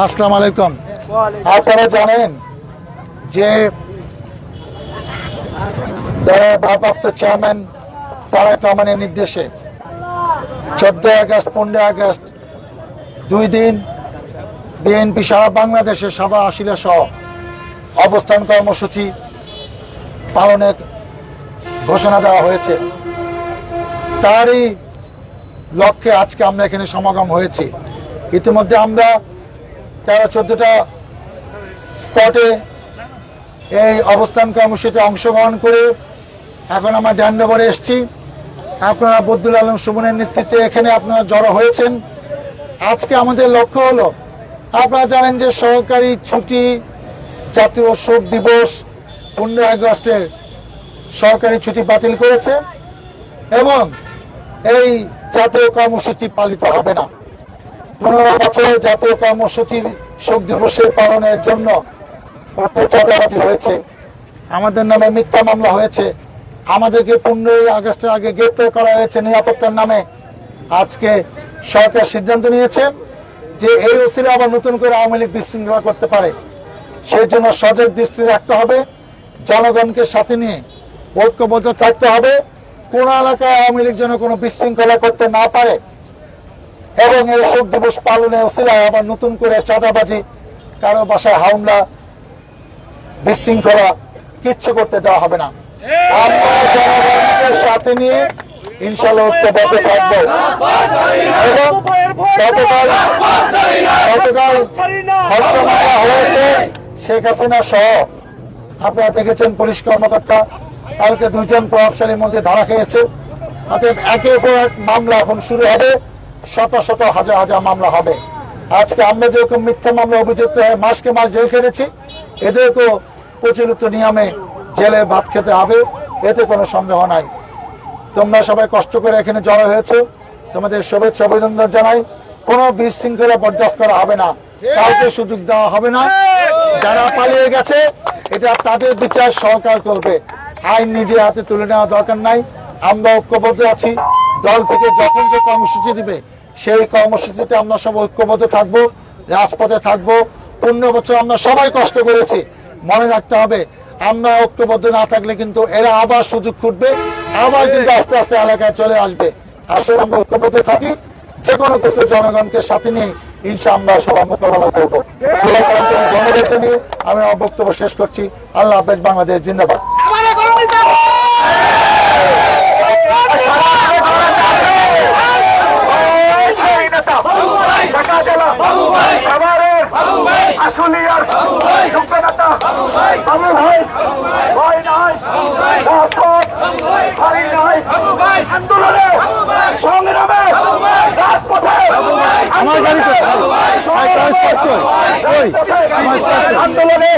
আসসালামু আলাইকুম। আপনারা জানেন যে ভারপ্রাপ্ত চেয়ারম্যান তারেক রহমানের নির্দেশে 14 আগস্ট 15 আগস্ট 2 দিন বিএনপি সারা বাংলাদেশের সভা আশিলা সহ অবস্থান কর্মসূচি পালনের ঘোষণা দেওয়া হয়েছে। তারই লক্ষ্যে আজকে আমরা এখানে সমাগম হয়েছি। ইতিমধ্যে আমরা 13-14টা স্পটে এই অবস্থান কর্মসূচিতে অংশগ্রহণ করে এখন আমরা ডান্ডাবরে এসছি। আপনারা বদরুল আলম সুমনের নেতৃত্বে এখানে আপনারা জড়ো হয়েছেন। আজকে আমাদের লক্ষ্য হলো, আপনারা জানেন যে সরকারি ছুটি, জাতীয় শোক দিবস 15 আগস্টে সরকারি ছুটি বাতিল করেছে এবং এই জাতীয় কর্মসূচি পালিত হবে না। 15 বছরে জাতীয় কর্মসূচির শোক দিবসের পালনের জন্য চাঁদাবাজি হয়েছে, আমাদের নামে মিথ্যা মামলা হয়েছে, আমাদেরকে 15 আগস্টের আগে গ্রেপ্তার করা হয়েছে নিরাপত্তার নামে। আজকে সরকার সিদ্ধান্ত নিয়েছে যে এই ওসিলে আবার নতুন করে আওয়ামী লীগ বিশৃঙ্খলা করতে পারে। সেই জন্য সজাগ দৃষ্টি রাখতে হবে, জনগণকে সাথে নিয়ে ঐক্যবদ্ধ থাকতে হবে। কোন এলাকায় আওয়ামী লীগ যেন কোনো বিশৃঙ্খলা করতে না পারে এবং এই শোক দিবস পালনে ওসিলায় আবার নতুন করে চাঁদাবাজি, কারো বাসায় হামলা, বিশৃঙ্খলা কিচ্ছু করতে দেওয়া হবে না। আমরা জনগণকে সাথে নিয়ে ইনশাআল্লাহ ঐক্যবদ্ধ থাকবো এবং গতকাল হয়েছে শেখ হাসিনা সহ আপনারা দেখেছেন পুলিশ কর্মকর্তা কালকে 2 জন প্রভাবশালীর মধ্যে ধরা খেয়েছে। অতএব একের পর এক মামলা এখন শুরু হবে, শত শত হাজার হাজার মামলা হবে। আজকে আমরা যেরকম মিথ্যা মামলা অভিযুক্ত হয়ে মাসকে মাস জেল খেটেছি, এদেরকেও প্রচলিত নিয়মে জেলে ভাত খেতে হবে, এতে কোনো সন্দেহ নাই। তোমরা সবাই কষ্ট করে এখানে জড়ো হয়েছে, তোমাদের শুভেচ্ছা অভিনন্দন জানাই। কোনো বিশৃঙ্খলা বরদাস্ত করা হবে না, কাউকে সুযোগ দেওয়া হবে না। যারা পালিয়ে গেছে এটা তাদের বিচার সরকার করবে, আইন নিজের হাতে তুলে নেওয়া দরকার নাই। আমরা ঐক্যবদ্ধ আছি। দল থেকে যখন যে কর্মসূচি দিবে সেই কর্মসূচিতে আমরা সব ঐক্যবদ্ধ থাকবো, রাজপথে থাকবো। 15 বছর আমরা সবাই কষ্ট করেছি, মনে রাখতে হবে আমরা ঐক্যবদ্ধ না থাকলে কিন্তু এরা আবার সুযোগ খুঁজবে, আবার কিন্তু আস্তে আস্তে এলাকায় চলে আসবে। আসলে আমরা ঐক্যবদ্ধ থাকি, যে কোনো কিছু জনগণকে সাথে নিয়ে ইনশাআল্লাহ সবাই মোকাবেলা করবো। আমি আমার বক্তব্য শেষ করছি। আল্লাহ হাফেজ। বাংলাদেশ জিন্দাবাদ। আমার গাড়ি আন্দোলনে